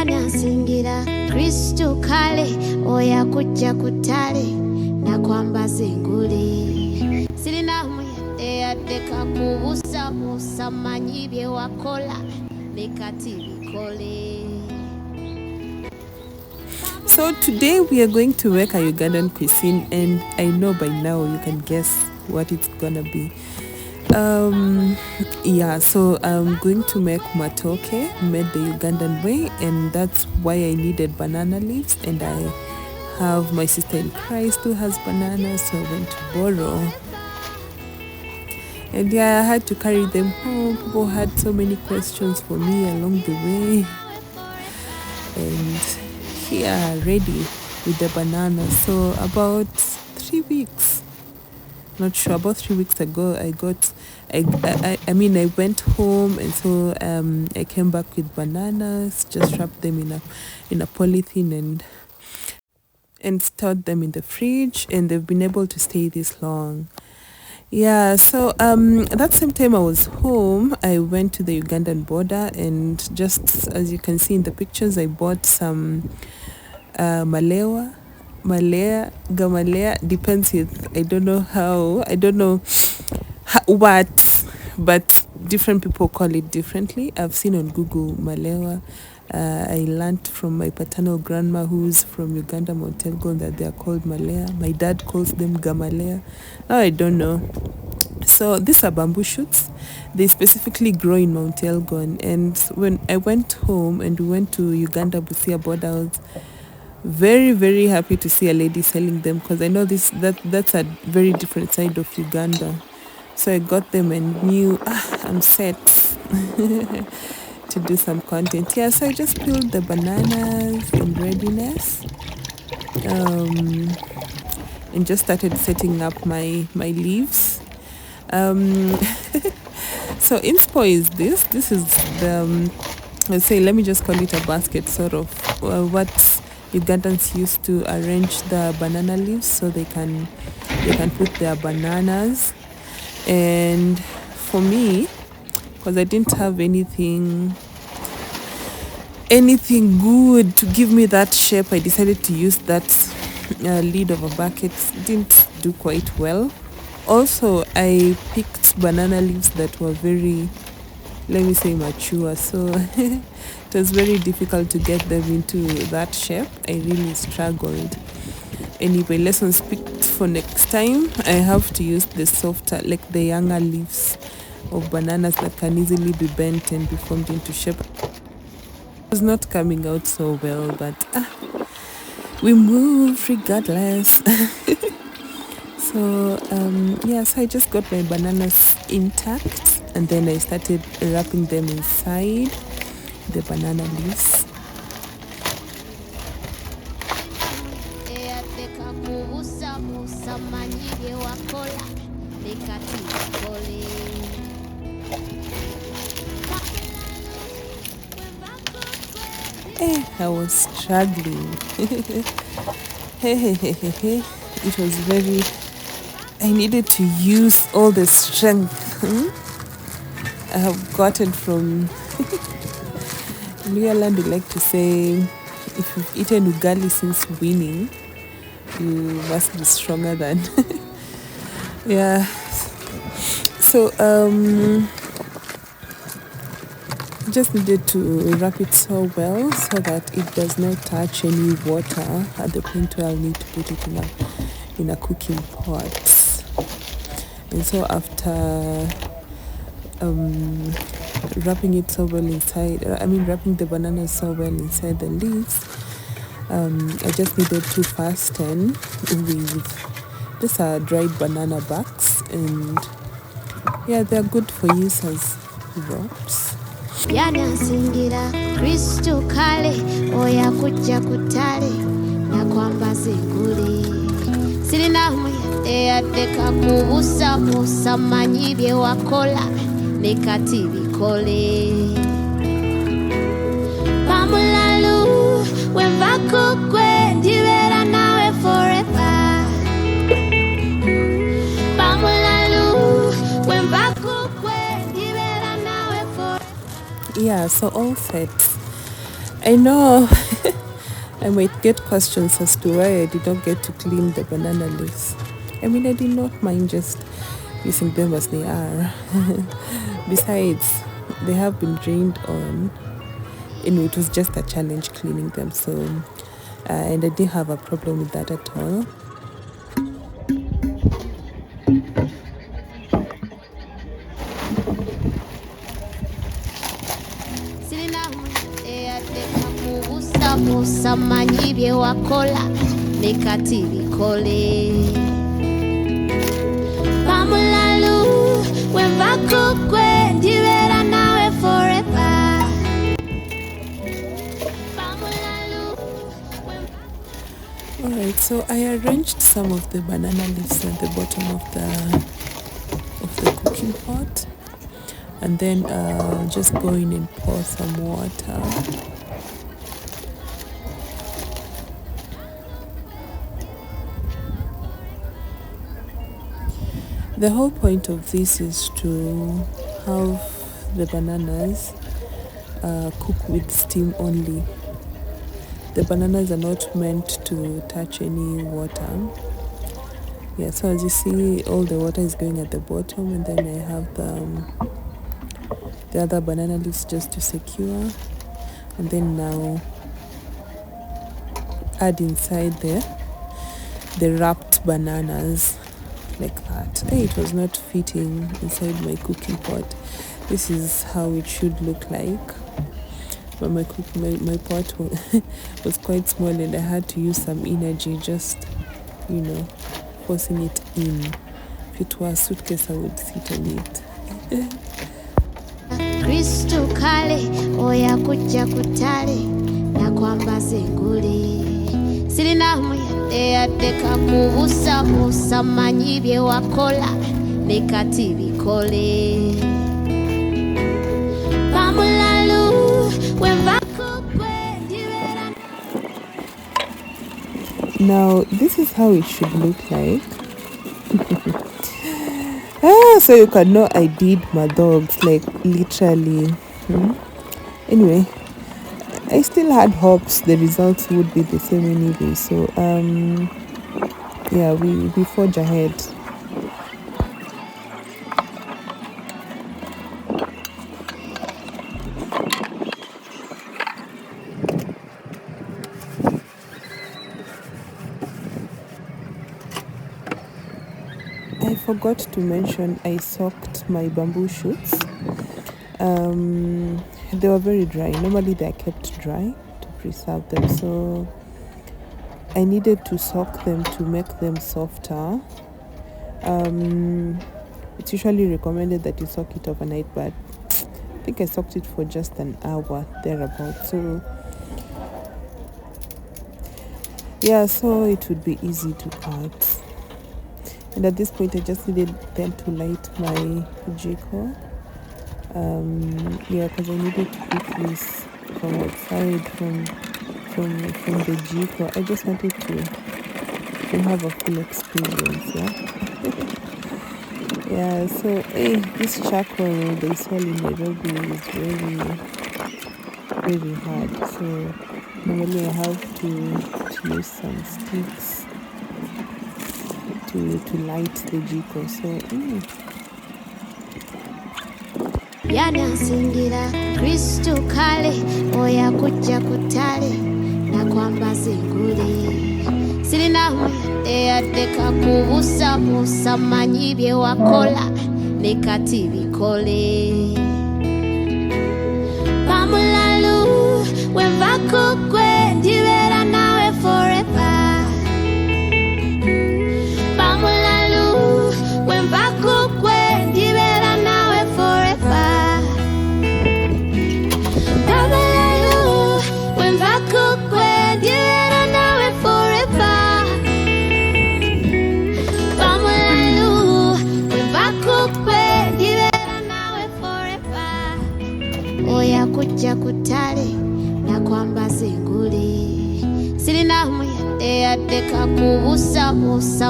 yanansingira Kristo kale oya kujja kutale na kwamba zinguli sirina muyadde yaddeka kubusa busa manyi bye wakola nekati bikole. So today we are going to make a Ugandan cuisine, and I know by now you can guess what it's gonna be. So I'm going to make matoke made the Ugandan way, and that's why I needed banana leaves, and I have my sister in Christ who has bananas, so I went to borrow. And I had to carry them home. People had so many questions for me along the way. And here, ready with the bananas. So about 3 weeks, not sure, about 3 weeks ago, I went home, and so I came back with bananas, just wrapped them in a polythene and stored them in the fridge, and they've been able to stay this long. Yeah, so that same time I was home, I went to the Ugandan border, and just as you can see in the pictures, I bought some Malewa, Gamalea, depends with, I don't know what, but different people call it differently. I've seen on Google Malewa. I learned from my paternal grandma, who's from Uganda, Elgon, that they are called Malea. My dad calls them Gamalea. Now I don't know. So these are bamboo shoots. They specifically grow in Mount Elgon. And when I went home and we went to Uganda Busia border, I was very, very happy to see a lady selling them, because I know that's a very different side of Uganda. So I got them and knew I'm set to do some content. Yeah, so I just peeled the bananas in readiness, and just started setting up my leaves. So inspo is this. This is the let's say, let me just call it a basket, sort of what Ugandans used to arrange the banana leaves so they can put their bananas. And for me, because I didn't have anything good to give me that shape, I decided to use that lid of a bucket. It didn't do quite well. Also, I picked banana leaves that were very, let me say, mature, so it was very difficult to get them into that shape. I really struggled. Anyway, lessons picked for next time. I have to use the softer, like the younger leaves of bananas that can easily be bent and be formed into shape. It was not coming out so well, but we move regardless. So so I just got my bananas intact, and then I started wrapping them inside the banana leaves. I was struggling. It was very, I needed to use all the strength I have gotten from in Ireland. We like to say, if you've eaten ugali since winning, you must be stronger than yeah. So just needed to wrap it so well so that it does not touch any water at the point where I'll need to put it in a cooking pot. And so after wrapping it so well inside, wrapping the banana so well inside the leaves, I just needed to fasten with, these are dried banana backs, and yeah, they're good for use as ropes. Yanansingira Kristo kale oya kujja kutale na kwamba zinguli sirina muyadde yaddeka kubusa busa manyi bye wakola nekati bikole pamulalu wenva kukwe ndibeera nawe forever pamulalu wenva kukwe ndibeera nawe forever. Yeah, so all set. I know I might get questions as to why I did not get to clean the banana leaves. I mean, I did not mind just using them as they are. Besides, they have been drained on. It was just a challenge cleaning them. So, and I didn't have a problem with that at all. Samanyi bye wakola nekati bikole Pamulalu wembako kwe ndibera nawe forever Alright, so I arranged some of the banana leaves at the bottom of the cooking pot, and then just go in and pour some water. The whole point of this is to have the bananas cook with steam only. The bananas are not meant to touch any water. Yeah, so as you see, all the water is going at the bottom, and then I have the other banana leaves just to secure, and then now add inside the wrapped bananas. Like that. Hey, it was not fitting inside my cooking pot. This is how it should look like. But my pot was quite small, and I had to use some energy just, forcing it in. If it was a suitcase, I would sit on it. Kristo kale oya kujja kutale na kwamba zenguli Sirina yadeka kubusa manyi bye wakola nekati bikole Pamulalu wembako kwe ndibera Now, this is how it should look like. So you can know I did my dogs, like literally. Anyway, I still had hopes the results would be the same anyway. So, yeah, we forge ahead. I forgot to mention I soaked my bamboo shoots. They were very dry. Normally they are kept dry to preserve them, so I needed to soak them to make them softer. It's usually recommended that you soak it overnight, but I think I soaked it for just an hour thereabout. So yeah, so it would be easy to cut. And at this point I just needed them to light my jiko. Yeah, because I needed to cook this from outside, from the jiko. I just wanted to have a full experience, yeah. So this charcoal they sell in Nairobi is very, very hard. So normally I have to use some sticks to light the jiko. So Yanansingira Kristo kale oya kujja kutale na kwamba zenguli Sirina yadeka kubusa manyi bye wakola nekati bikole Pamulalu wembako kwe ndibera nawe forever Pamulalu wembako kwe ndibera nawe forever Pamulalu wembako kwe ndibera nawe forever Pamulalu wembako kwe ndibera nawe forever Oya kujja kutale na kwamba zenguli Sirina yadeka kubusa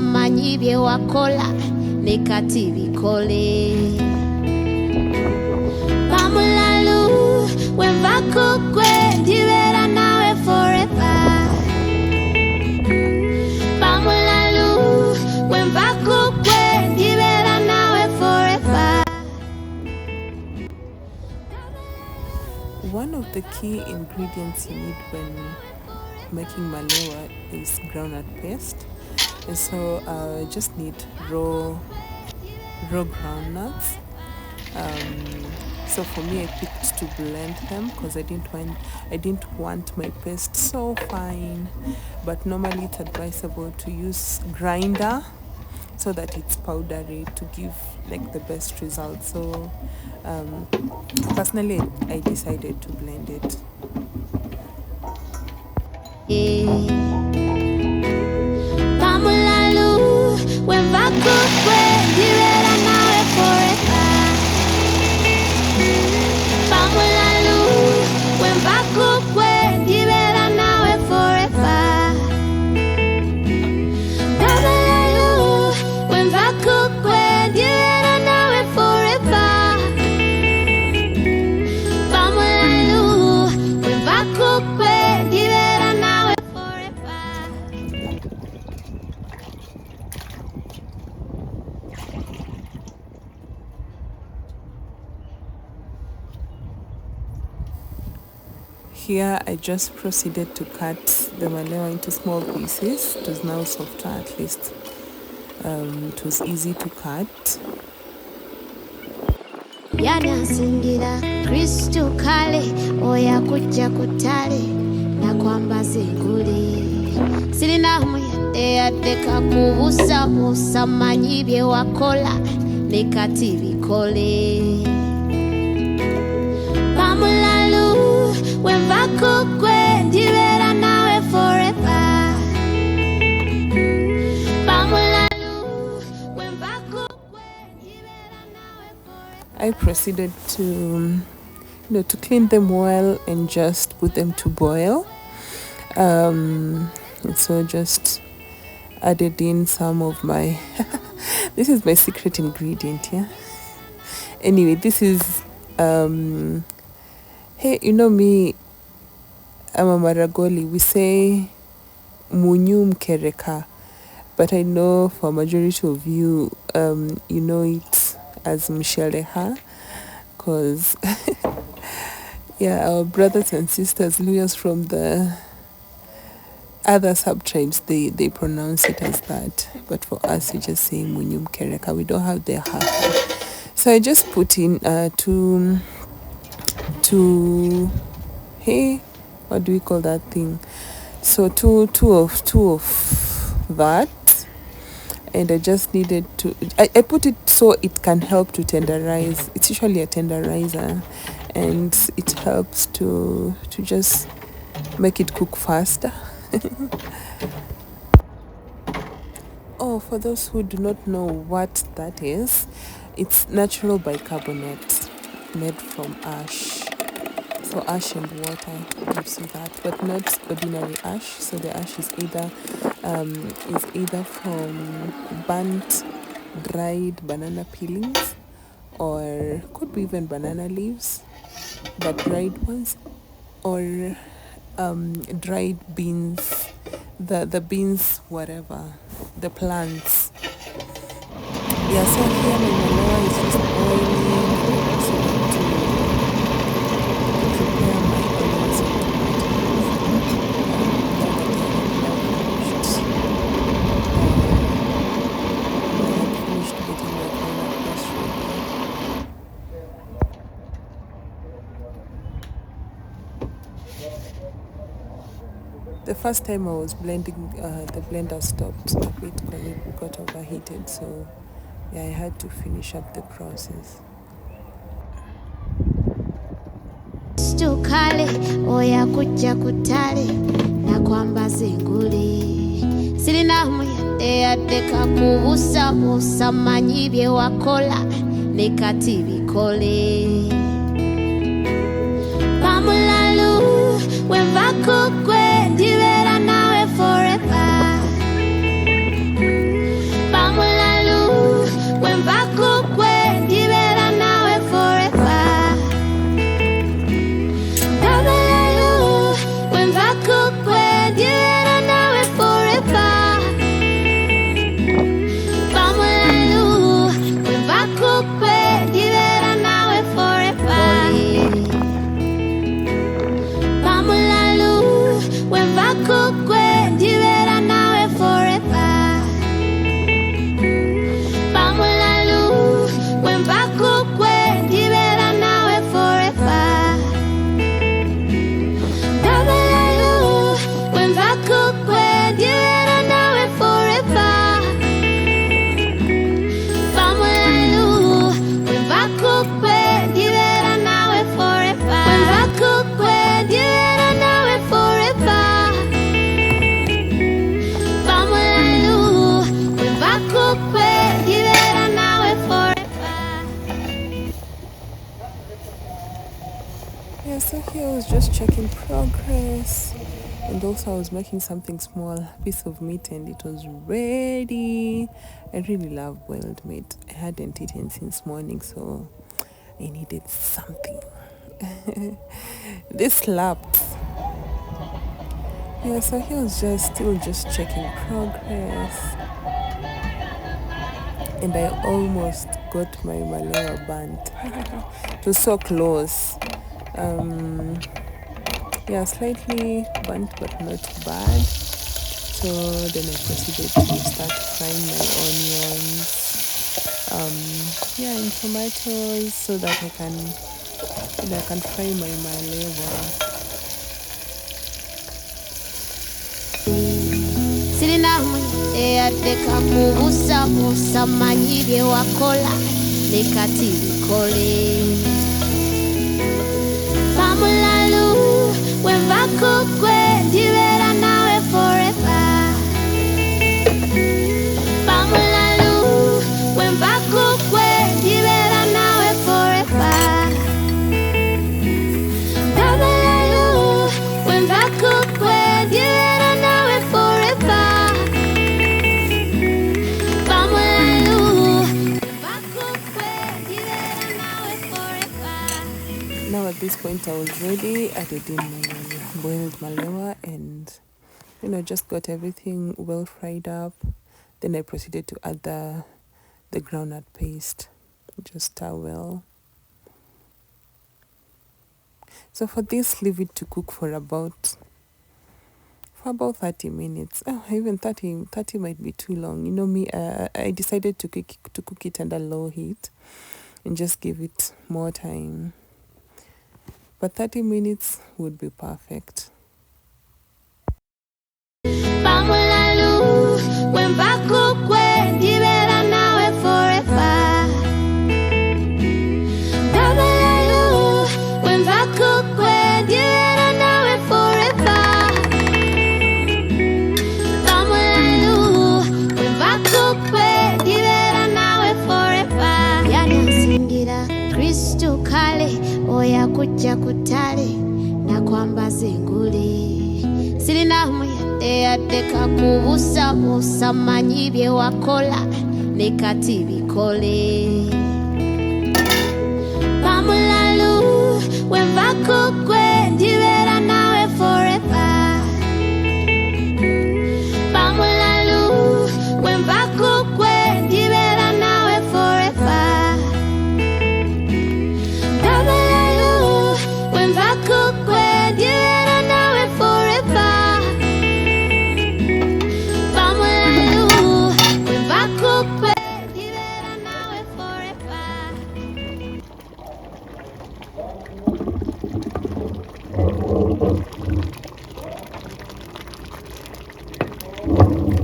manyi bye wakola nekati bikole Pamulalu wembako kwe ndibera the key ingredients you need when making malewa is groundnut paste. And so I just need raw groundnuts. So for me, I picked to blend them because I didn't want my paste so fine. But normally it's advisable to use grinder so that it's powdery to give like the best result. So personally, I decided to blend it. Here I just proceeded to cut the malewa into small pieces. It was now softer at least. It was easy to cut. Yanansingira Kristu kale oya kujja kutale na kwamba zingule sirina muyadde yaddeka kubusabusa manyi bye wakola ne kati bikole pamulalu wenva kukwe ndibeera nawe forever pamulalu wenva kukwe ndibeera nawe forever. I proceeded to to clean them well and just put them to boil. And so just added in some of my this is my secret ingredient, yeah. Anyway, this is hey, you know me, I'm a Maragoli. We say munyu mkereka, but I know for majority of you, you know it as msheleha, because yeah, our brothers and sisters, Luyas from the other sub-tribes, they pronounce it as that, but for us we just say munyu mkereka. We don't have the ha. So I just put in two hey, what do we call that thing? So two of that, and I just needed to I put it so it can help to tenderize. It's usually a tenderizer, and it helps to just make it cook faster. Oh, for those who do not know what that is, it's natural bicarbonate made from ash. So ash and water gives you that, but not ordinary ash. So the ash is either from burnt, dried banana peelings, or could be even banana leaves, but dried ones, or dried beans, the beans, whatever, the plants. Yeah, so here my malewa is just boiling. So to prepare my onions and finished getting my groundnut paste ready. The first time I was blending, the blender stopped a bit because it got overheated, so yeah, I had to finish up the process. Kale oya kujja kutale na kwamba zingule sirina muyadde yaddeka kubusabusa manyi bye wakola ne kati bikole pamulalu wenva kukwe ndibeera nawe forever pamulalu wenva kukwe ndibeera nawe forever. So here I was just checking progress, and also I was making something small, piece of meat, and it was ready. I really love boiled meat. I hadn't eaten since morning, so I needed something. This slapped. Yeah, so he was still just checking progress, and I almost got my Malewa burnt. It was so close. Yeah, slightly burnt but not bad. So then I proceeded to start frying my onions, and tomatoes, so that I can fry my Malewa. Sirina eyateka kubusabusa manyi bye wakola ne kati bikole Pamulalu wenva kukwe ndibeera nawe forever Pamulalu wenva kukwe ndibeera nawe forever Pamulalu wenva kukwe ndibeera nawe forever Now at this point I was ready. I did in my boiled Malewa and just got everything well fried up. Then I proceeded to add the groundnut paste. Just stir well. So for this, leave it to cook for about 30 minutes. Oh, even 30 might be too long. You know me, I decided to cook it under low heat and just give it more time. But 30 minutes would be perfect. Pamulalu, wenva kukwe ndibeera nawe forever. Pamulalu, wenva kukwe ndibeera nawe forever. Pamulalu, wenva kukwe ndibeera nawe forever. Yanansingira Kristo kale oya kujja kutale nakwambaza engule sirinamu yadeka kubusabusa manyi bye wakola ne kati bikole Pamulalu wenva kukwe ndibeera nawe forever Pamulalu wenva kukwe ndibeera nawe forever Pamulalu wenva kukwe ndibeera nawe forever Pamulalu wenva kukwe ndibeera nawe forever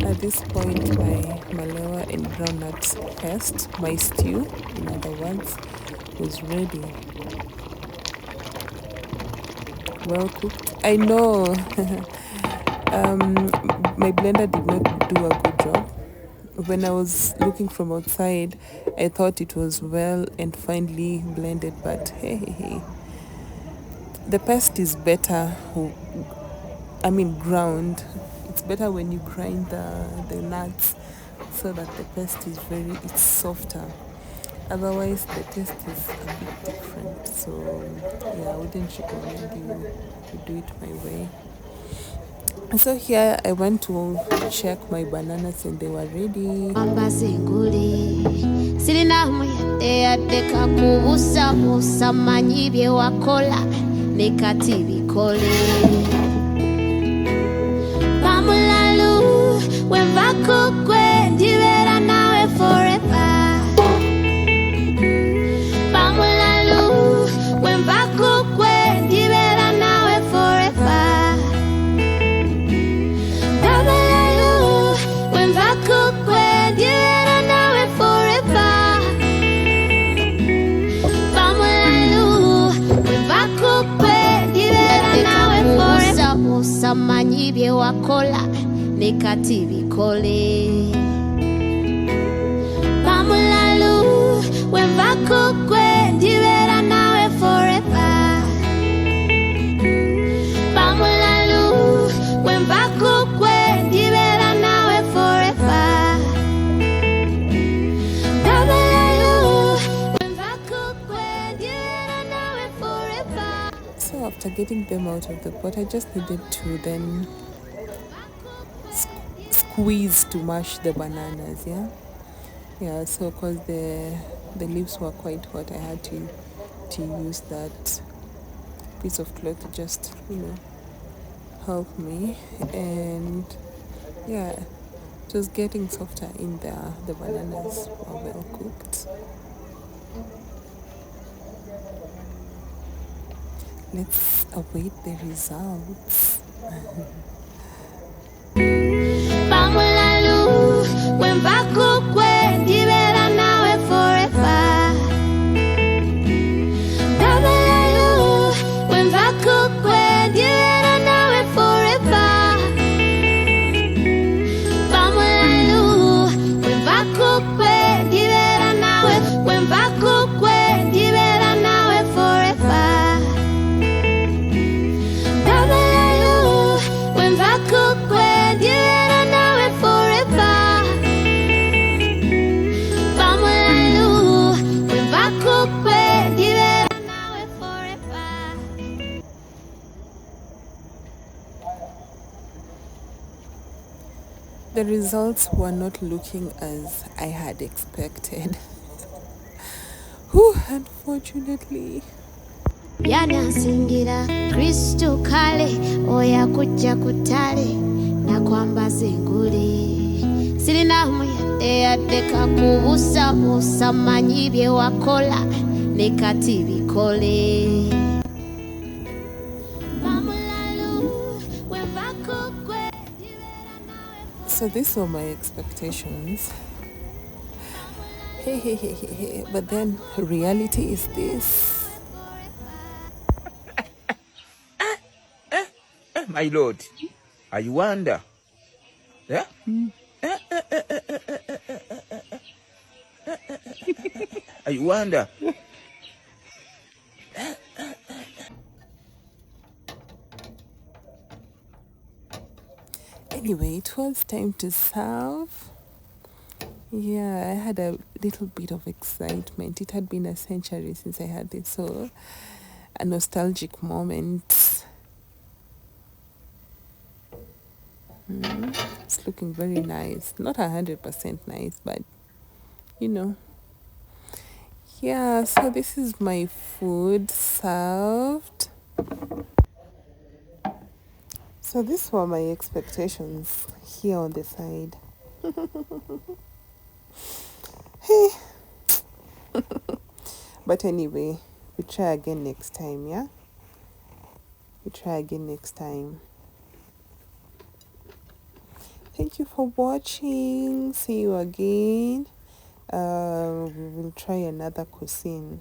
At this point, my Malewa and groundnuts paste, my stew, in other words, was ready. Well cooked. I know my blender did not do a good job. When I was looking from outside, I thought it was well and finely blended, but hey. The paste is better, ground. It's better when you grind the nuts so that the paste is it's softer. Otherwise, the taste is a bit different. So, yeah, I wouldn't recommend you do it my way. So here I went to check my bananas and they were ready. Sirinamu yadeka kubusabusa manyi bye wakola ne kati bikole Pamulalu wenva kukwe ndibeera nawe forever Pamulalu wenva kukwe ndibeera nawe forever Pamulalu wenva kukwe ndibeera nawe forever Pamulalu wenva kukwe ndibeera nawe forever Busa manyi bye wakola ne kati bikole Pamulalu wenva kukwe ndibeera nawe forever after getting them out of the pot, I just needed to then squeeze to mash the bananas. Yeah, so because the leaves were quite hot, I had to use that piece of cloth to just help me. And yeah, it was getting softer in there. The bananas were well cooked. Let's await the results. The results were not looking as I had expected. Unfortunately. Yanansingira Kristo kale oya kujja kutale na kwambaza engule sirina muyadde yaddeka kubusabusa manyi bye wakola ne kati bikole. So these were my expectations. Hey. But then reality is this. My lord, I wonder. Yeah? I wonder. Anyway, it was time to serve. Yeah, I had a little bit of excitement. It had been a century since I had this, so a nostalgic moment. It's looking very nice. Not 100% nice, but Yeah, so this is my food served. So these were my expectations here on the side. Hey. But anyway, we try again next time, yeah? We try again next time. Thank you for watching. See you again. We will try another cuisine.